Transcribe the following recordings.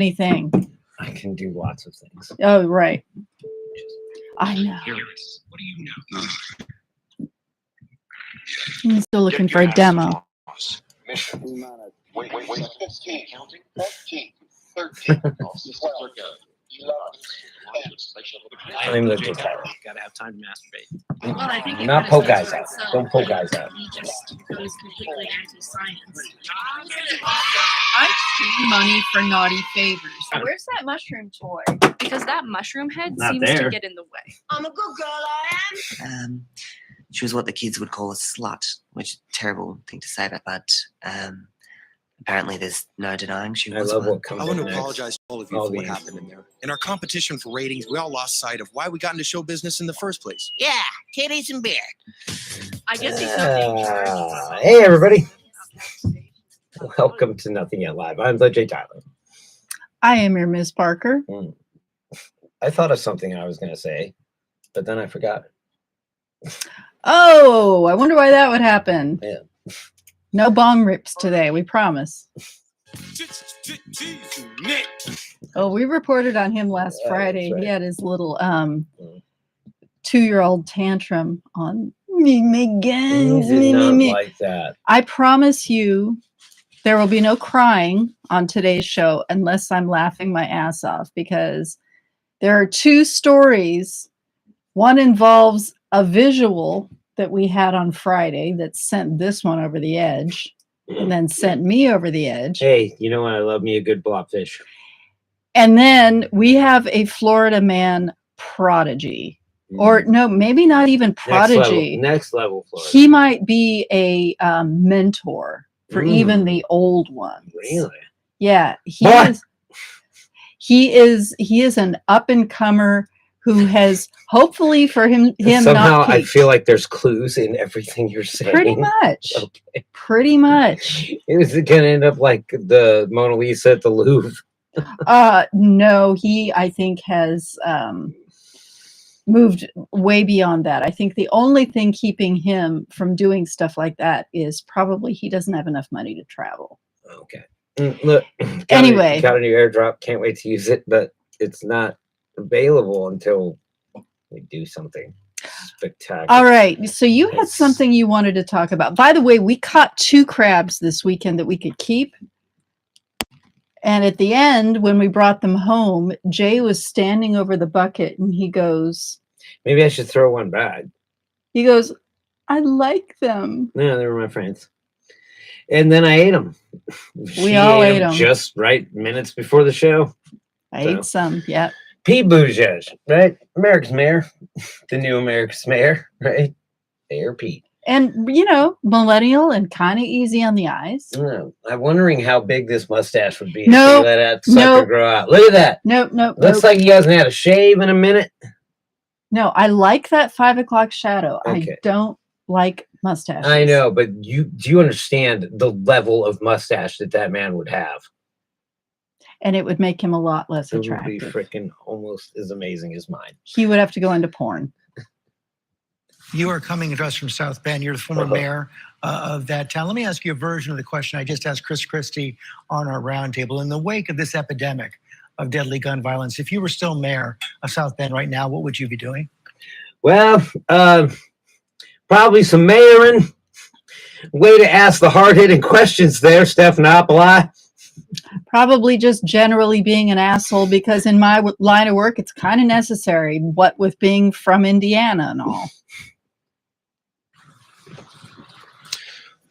anything. I can do lots of things. Oh, right. I know. What do you know? I'm still looking for a demo. Wait, 15, counting? 14, 13. I'm the dictator. Gotta have time to masturbate. Well, I think Not poke guys out. Don't poke guys out. He just goes completely anti-science. I pay money for naughty favors. Where's that mushroom toy? Because that mushroom head Not seems there. to get in the way. I'm a good girl, I am. She was what the kids would call a slut, which is a terrible thing to say, but apparently there's no denying she I was love one. what comes I want to next. apologize to all of you All for what these. happened in there. In our competition for ratings, we all lost sight of why we got into show business in the first place. Yeah, titties and beer. I guess he's not being charged. Hey, everybody. Welcome to Nothing Yet Live. I'm the J. Tyler. I am your Miss Parker. I thought of something I was going to say, but then I forgot it. Oh, I wonder why that would happen. Yeah. No bong rips today, we promise. Oh, we reported on him last Yeah, Friday. that's right. He had his little 2-year-old tantrum on me, my He guns, did me, not me. like that. I promise you there will be no crying on today's show unless I'm laughing my ass off, because there are two stories. One involves a visual that we had on Friday that sent this one over the edge and then sent me over the edge. Hey, you know what? I love me a good blobfish. And then we have a Florida man prodigy. Or no, maybe not even prodigy. Next level Florida. He might be a mentor for even the old ones. Really? Yeah, What? he is an up and comer who has hopefully for him Somehow not I peaked. feel like there's clues in everything you're saying. Pretty much. Okay. Pretty much. Is it going to end up like the Mona Lisa at the Louvre? No, he I think has moved way beyond that. I think the only thing keeping him from doing stuff like that is probably he doesn't have enough money to travel. Okay. Look. Anyway. Got a new airdrop. Can't wait to use it, but it's not available until we do something spectacular. All right. So you had Yes. something you wanted to talk about. By the way, we caught 2 crabs this weekend that we could keep. And at the end, when we brought them home, Jay was standing over the bucket and he goes, Maybe I should throw one back. I like them. No, they were my friends. And then I ate them. We all ate 'em. Just right minutes before the show. I So. ate some. Yeah. Pete Buttigieg, right? America's mayor. The new America's mayor, right? Mayor Pete. And, millennial and kind of easy on the eyes. I'm wondering how big this mustache would be Nope. if you let that sucker Nope. grow out. Look at that. Nope. Looks like he hasn't had a shave in a minute. No, I like that 5 o'clock shadow. Okay. I don't like mustaches. I know, but do you understand the level of mustache that man would have? And it would make him a lot less It would be attractive. freaking almost as amazing as mine. He would have to go into porn. You are coming to us from South Bend. You're the former mayor of that town. Let me ask you a version of the question I just asked Chris Christie on our roundtable. In the wake of this epidemic of deadly gun violence, if you were still mayor of South Bend right now, what would you be doing? Well, probably some mayoring. Way to ask the hard-hitting questions there, Stephanopoulos. Probably just generally being an asshole, because in my line of work, it's kind of necessary, what with being from Indiana and all.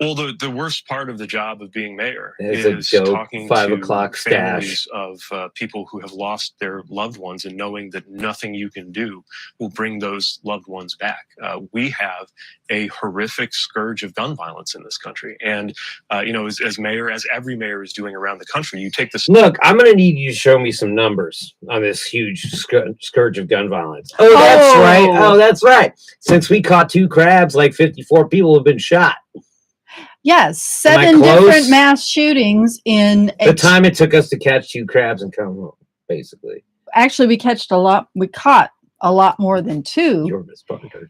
Well, the worst part of the job of being mayor There's is a dope talking 5 to o'clock families stash. of people who have lost their loved ones and knowing that nothing you can do will bring those loved ones back. We have a horrific scourge of gun violence in this country. And, as mayor, as every mayor is doing around the country, you take this. Look, I'm going to need you to show me some numbers on this huge scourge of gun violence. Oh, that's right. Oh, that's right. Since we caught 2 crabs, like 54 people have been shot. Yes, 7 close? different mass shootings in The time it took us to catch 2 crabs and come home, basically. Actually, we caught a lot more than 2. You're Miss Parker.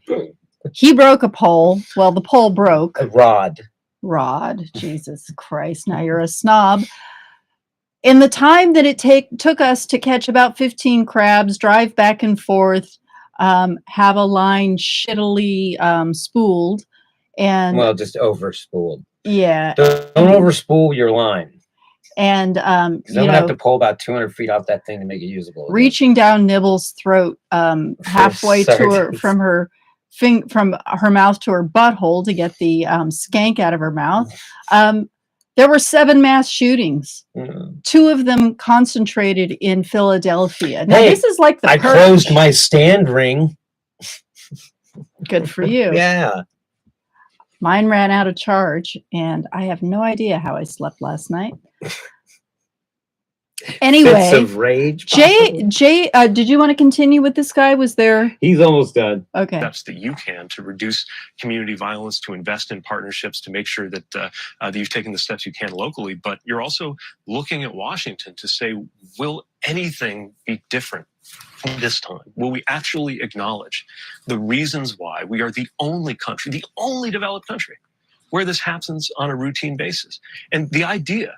He broke a pole. Well, the pole broke. A rod. Jesus Christ, now you're a snob. in the time that it took us to catch about 15 crabs, drive back and forth, have a line shittily spooled, and Well, just over spooled. yeah, Don't over spool your line. and Because I'm gonna have to pull about 200 feet off that thing to make it usable. Again. reaching down Nibble's throat halfway to her from her mouth to her butthole to get the skank out of her mouth. There were 7 mass shootings. 2 of them concentrated in Philadelphia. Now, this is like the I Purge. closed my stand ring. Good for you. Yeah. Mine ran out of charge, and I have no idea how I slept last night. Anyway, Fits of rage. Jay, did you want to continue with this guy? Was there? He's almost done. Okay. Steps that you can to reduce community violence, to invest in partnerships, to make sure that that you've taken the steps you can locally. But you're also looking at Washington to say, will anything be different this time? Will we actually acknowledge the reasons why we are the only country, the only developed country, where this happens on a routine basis? And the idea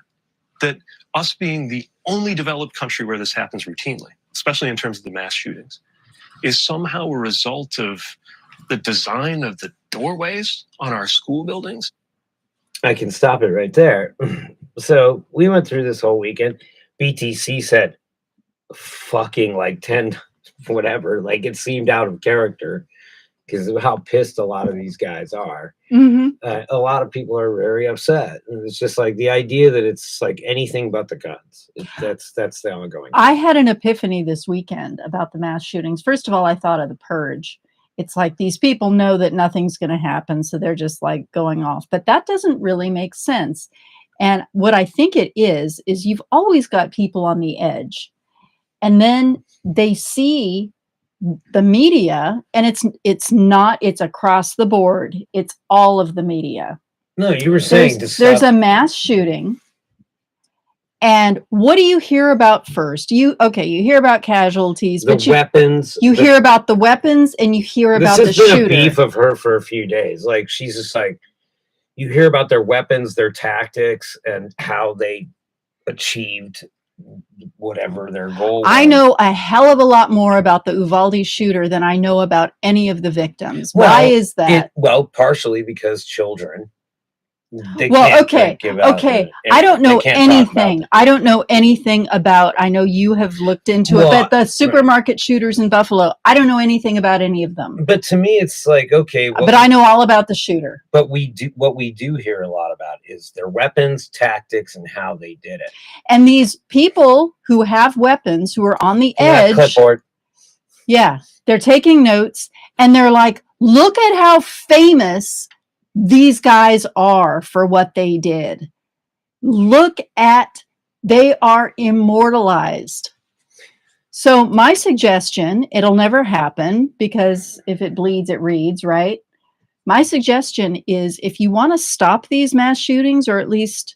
that us being the only developed country where this happens routinely, especially in terms of the mass shootings, is somehow a result of the design of the doorways on our school buildings. I can stop it right there. So we went through this whole weekend. BTC said fucking like 10 whatever, like it seemed out of character because of how pissed a lot of these guys are. A lot of people are very upset, and it's just like the idea that it's like anything but the guns. That's the ongoing. I had an epiphany this weekend about the mass shootings. First of all, I thought of the Purge. It's like these people know that nothing's going to happen, so they're just like going off. But that doesn't really make sense. And what I think it is you've always got people on the edge, and then they see the media, and it's across the board. It's all of the media. No, you were saying there's a mass shooting, and what do you hear about first? You hear about casualties, but weapons. You hear about the weapons, and you hear about the shooter. This has been a beef of her for a few days. Like she's just like, you hear about their weapons, their tactics, and how they achieved whatever their goal was. I know a hell of a lot more about the Uvalde shooter than I know about any of the victims. Why is that? Partially because children. I don't know anything. I don't know anything about, I know you have looked into it, but the supermarket shooters in Buffalo, I don't know anything about any of them. But to me, it's like, okay. But I know all about the shooter. But what we do hear a lot about is their weapons, tactics, and how they did it. And these people who have weapons, who are on the edge. Clipboard. Yeah. They're taking notes, and they're like, look at how famous these guys are for what they did. They are immortalized. So my suggestion, it'll never happen because if it bleeds, it reads, right? My suggestion is if you want to stop these mass shootings, or at least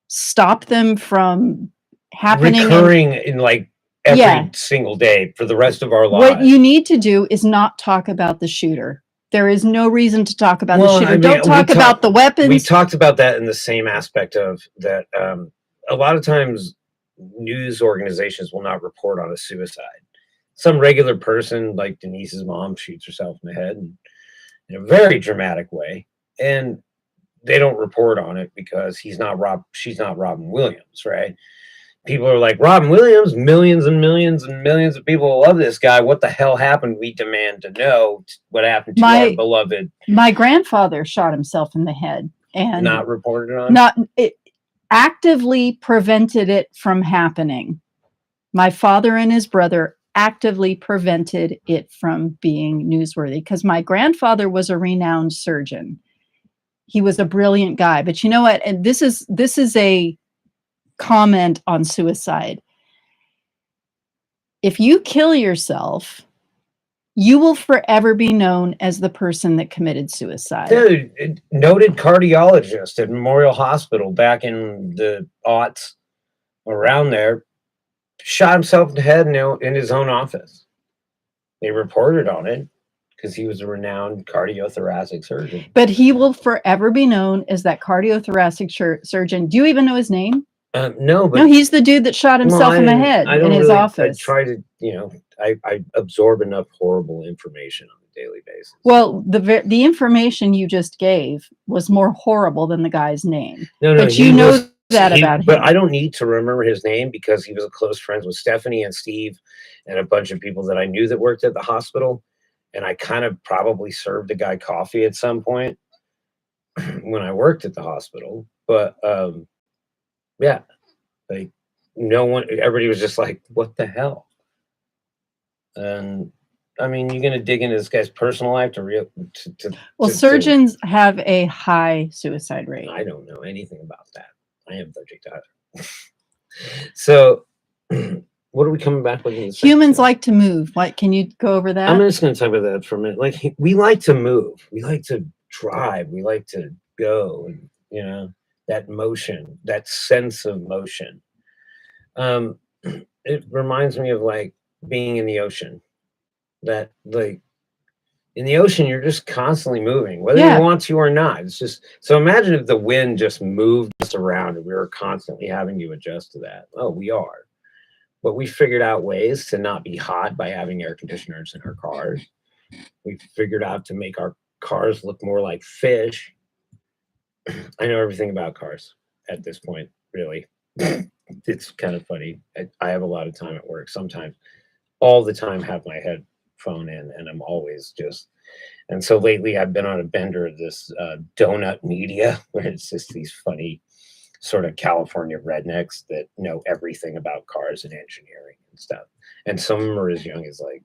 stop them from happening. Recurring in like every single day for the rest of our lives. What you need to do is not talk about the shooter. There is no reason to talk about the shooter. Don't talk about the weapons. We talked about that in the same aspect of that. A lot of times news organizations will not report on a suicide. Some regular person like Denise's mom shoots herself in the head in a very dramatic way. And they don't report on it because she's not Robin Williams, right? People are like, Robin Williams, millions and millions and millions of people love this guy. What the hell happened? We demand to know what happened to our beloved. My grandfather shot himself in the head and not reported on. It actively prevented it from happening. My father and his brother actively prevented it from being newsworthy because my grandfather was a renowned surgeon. He was a brilliant guy, but you know what? And this is a comment on suicide. If you kill yourself, you will forever be known as the person that committed suicide. Dude, noted cardiologist at Memorial Hospital back in the aughts, around there, shot himself in the head in his own office. They reported on it because he was a renowned cardiothoracic surgeon. But he will forever be known as that cardiothoracic surgeon. Do you even know his name? No, but No, he's the dude that shot himself in the head I in don't his really, office. I try to, I absorb enough horrible information on a daily basis. Well, the information you just gave was more horrible than the guy's name. No, but he you know was- that about him. But I don't need to remember his name because he was close friends with Stephanie and Steve and a bunch of people that I knew that worked at the hospital. And I kind of probably served a guy coffee at some point when I worked at the hospital. But yeah, like everybody was just like, what the hell? And I mean, you're going to dig into this guy's personal life surgeons have a high suicide rate. I don't know anything about that. I am allergic to either. So, what are we coming back with? Humans like to move. What can you go over that? I'm just going to talk about that for a minute. Like, we like to move. We like to drive. We like to go. And, that motion, that sense of motion. It reminds me of like being in the ocean. That like in the ocean, you're just constantly moving, whether you want to or not. It's just so imagine if the wind just moved us around and we were constantly having to adjust to that. Oh, we are. But we figured out ways to not be hot by having air conditioners in our cars. We figured out to make our cars look more like fish. I know everything about cars at this point, really. It's kind of funny. I have a lot of time at work. Sometimes, all the time, have my headphone in, and I'm always just. And so lately, I've been on a bender of this donut media, where it's just these funny sort of California rednecks that know everything about cars and engineering and stuff. And some of them are as young as like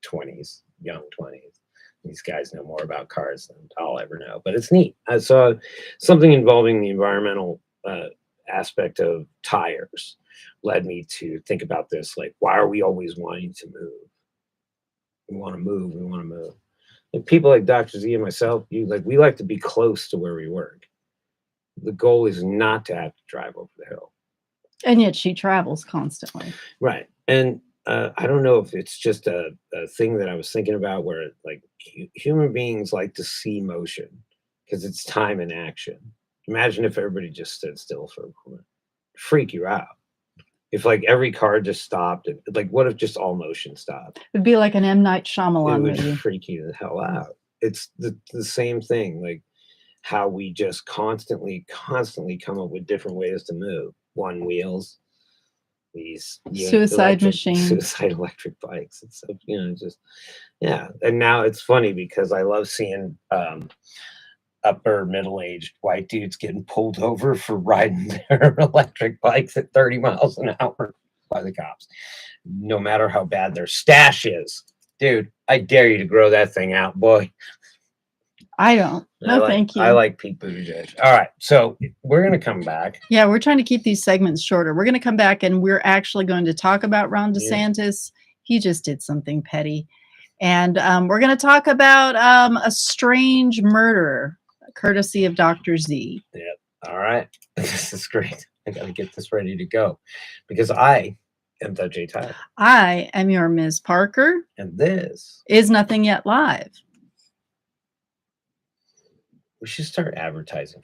20s, young 20s. These guys know more about cars than I'll ever know, but it's neat. I saw something involving the environmental aspect of tires led me to think about this. Like, why are we always wanting to move? We want to move. We want to move. And people like Dr. Z and myself, we like to be close to where we work. The goal is not to have to drive over the hill. And yet she travels constantly. Right. And I don't know if it's just a thing that I was thinking about where like human beings like to see motion because it's time and action. Imagine if everybody just stood still for a moment. Freak you out. If like every car just stopped, and like what if just all motion stopped? It'd be like an M. Night Shyamalan It would movie. freak you the hell out. It's the same thing. Like how we just constantly come up with different ways to move. One wheels, these suicide machines, suicide electric bikes. It's so just And now it's funny because I love seeing upper middle-aged white dudes getting pulled over for riding their electric bikes at 30 miles an hour by the cops, no matter how bad their stash is. Dude, I dare you to grow that thing out, boy. I don't. No, thank you. I like Pete Buttigieg. All right, so we're going to come back. Yeah, we're trying to keep these segments shorter. We're going to come back and we're actually going to talk about Ron DeSantis. He just did something petty. And we're going to talk about a strange murder, courtesy of Dr. Z. Yep. All right. This is great. I got to get this ready to go because I am the J. Tyler. I am your Ms. Parker. And this is Nothing Yet Live. We should start advertising